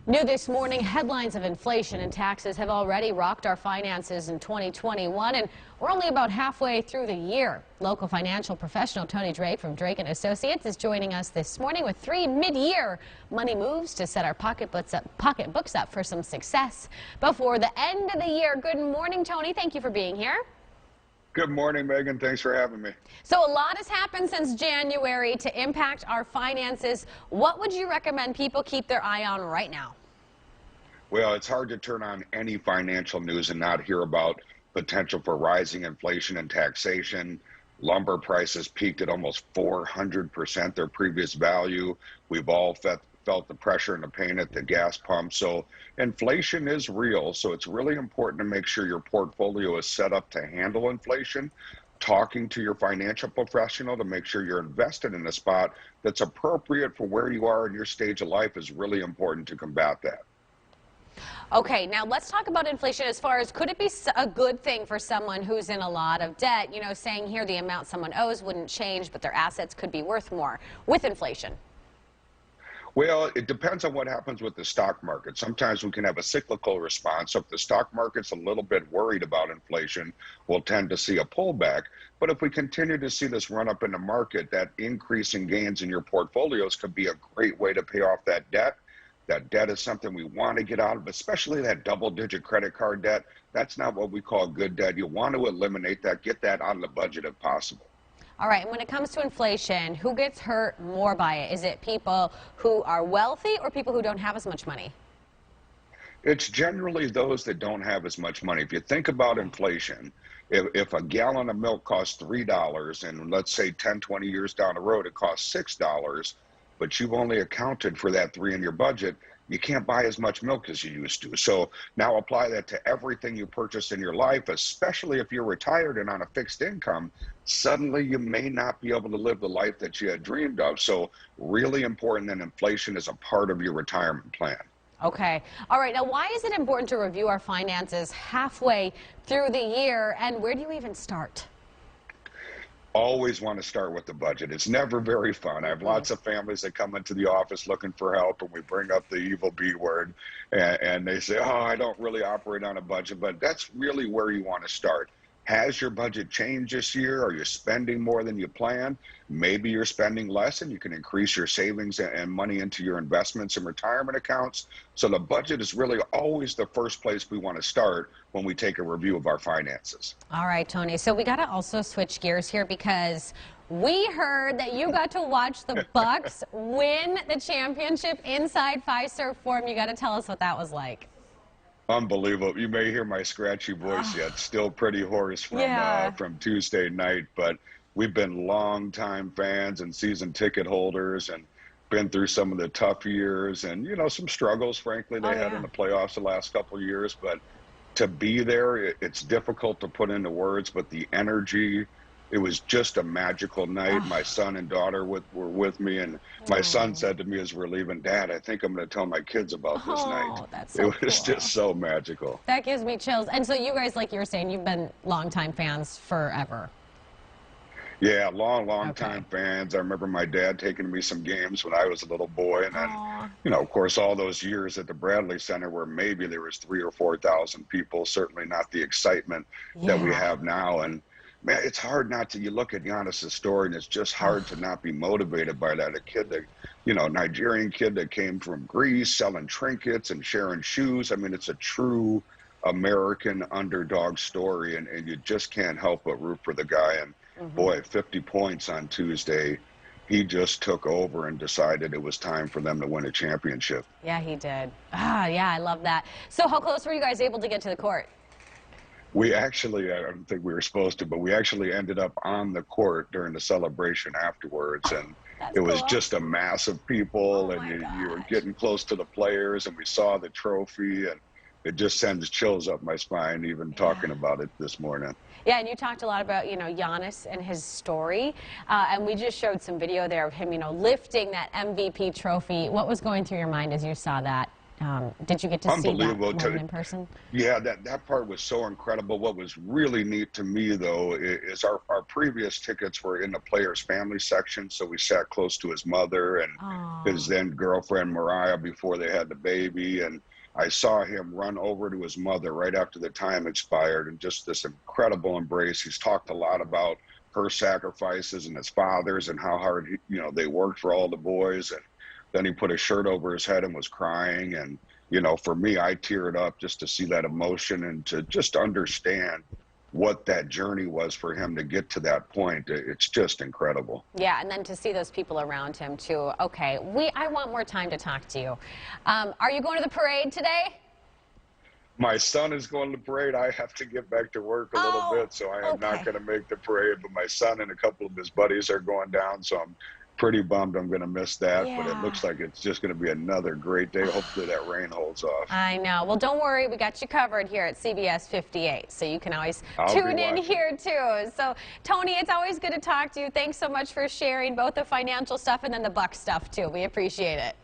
New this morning, headlines of inflation and taxes have already rocked our finances in 2021, and we're only about halfway through the year. Local financial professional Tony Drake from Drake & Associates is joining us this morning with 3 mid-year money moves to set our pocketbooks up for some success before the end of the year. Good morning, Tony. Thank you for being here. Good morning, Megan. Thanks for having me. So a lot has happened since January to impact our finances. What would you recommend people keep their eye on right now? Well, it's hard to turn on any financial news and not hear about potential for rising inflation and taxation. Lumber prices peaked at almost 400% their previous value. We've all felt the pressure and the pain at the gas pump. So inflation is real. So it's really important to make sure your portfolio is set up to handle inflation. Talking to your financial professional to make sure you're invested in a spot that's appropriate for where you are in your stage of life is really important to combat that. Okay, now let's talk about inflation as far as could it be a good thing for someone who's in a lot of debt? You know, saying here the amount someone owes wouldn't change, but their assets could be worth more with inflation. Well, it depends on what happens with the stock market. Sometimes we can have a cyclical response. So if the stock market's a little bit worried about inflation, we'll tend to see a pullback. But if we continue to see this run up in the market, that increase in gains in your portfolios could be a great way to pay off that debt. That debt is something we want to get out of, especially that double-digit credit card debt. That's not what we call good debt. You want to eliminate that, get that out of the budget if possible. All right, and when it comes to inflation, who gets hurt more by it? Is it people who are wealthy or people who don't have as much money? It's generally those that don't have as much money. If you think about inflation, if a gallon of milk costs $3 and let's say 10, 20 years down the road it costs $6, but you've only accounted for that $3 in your budget, you can't buy as much milk as you used to. So now apply that to everything you purchase in your life, especially if you're retired and on a fixed income. Suddenly you may not be able to live the life that you had dreamed of. So really important that inflation is a part of your retirement plan. Okay. All right. Now, why is it important to review our finances halfway through the year, and where do you even start? Always want to start with the budget. It's never very fun. I have lots of families that come into the office looking for help, and we bring up the evil B word, and they say, oh, I don't really operate on a budget, but that's really where you want to start. Has your budget changed this year? Are you spending more than you planned? Maybe you're spending less and you can increase your savings and money into your investments and retirement accounts. So the budget is really always the first place we want to start when we take a review of our finances. All right, Tony. So we got to also switch gears here because we heard that you got to watch the Bucks win the championship inside Fiserv Forum. You got to tell us what that was like. Unbelievable. You may hear my scratchy voice yet. Still pretty hoarse from Tuesday night, but we've been longtime fans and season ticket holders and been through some of the tough years and, you know, some struggles, frankly, they had in the playoffs the last couple of years. But to be there, it's difficult to put into words, but the energy, it was just a magical night. My son and daughter were with me, and my son said to me as we're leaving, Dad, I think I'm going to tell my kids about this night. That's so It was just so magical. That gives me chills. And so you guys, like you were saying, you've been longtime fans forever. Yeah, long time fans. I remember my dad taking me some games when I was a little boy, and then, you know, of course, all those years at the Bradley Center where maybe there was 3,000 or 4,000 people, certainly not the excitement that we have now. And man, it's hard not to, you look at Giannis's story and it's just hard to not be motivated by that. A kid that, you know, Nigerian kid that came from Greece selling trinkets and sharing shoes. I mean, it's a true American underdog story, and you just can't help but root for the guy. And boy, 50 points on Tuesday. He just took over and decided it was time for them to win a championship. Yeah, he did. Yeah, I love that. So how close were you guys able to get to the court? We actually, I don't think we were supposed to, but we actually ended up on the court during the celebration afterwards. And it was just a mass of people, and you were getting close to the players, and we saw the trophy, and it just sends chills up my spine even talking about it this morning. Yeah, and you talked a lot about, you know, Giannis and his story, and we just showed some video there of him, you know, lifting that MVP trophy. What was going through your mind as you saw that? Did you get to see that Unbelievable. moment in person? Yeah, that part was so incredible. What was really neat to me, though, is our previous tickets were in the players' family section, so we sat close to his mother and his then girlfriend Mariah before they had the baby, and I saw him run over to his mother right after the time expired, and just this incredible embrace. He's talked a lot about her sacrifices and his father's and how hard they worked for all the boys, and then he put a shirt over his head and was crying. And for me, I teared up just to see that emotion and to just understand what that journey was for him to get to that point. It's just incredible. Yeah, and then to see those people around him too. Okay, I want more time to talk to you. Are you going to the parade today? My son is going to the parade. I have to get back to work a little bit, so I am not going to make the parade. But my son and a couple of his buddies are going down, so I'm pretty bummed I'm going to miss that. Yeah. But it looks like it's just going to be another great day. Hopefully that rain holds off. I know. Well, don't worry. We got you covered here at CBS 58, so you can always tune in here too. So, Tony, it's always good to talk to you. Thanks so much for sharing both the financial stuff and then the Buck stuff too. We appreciate it.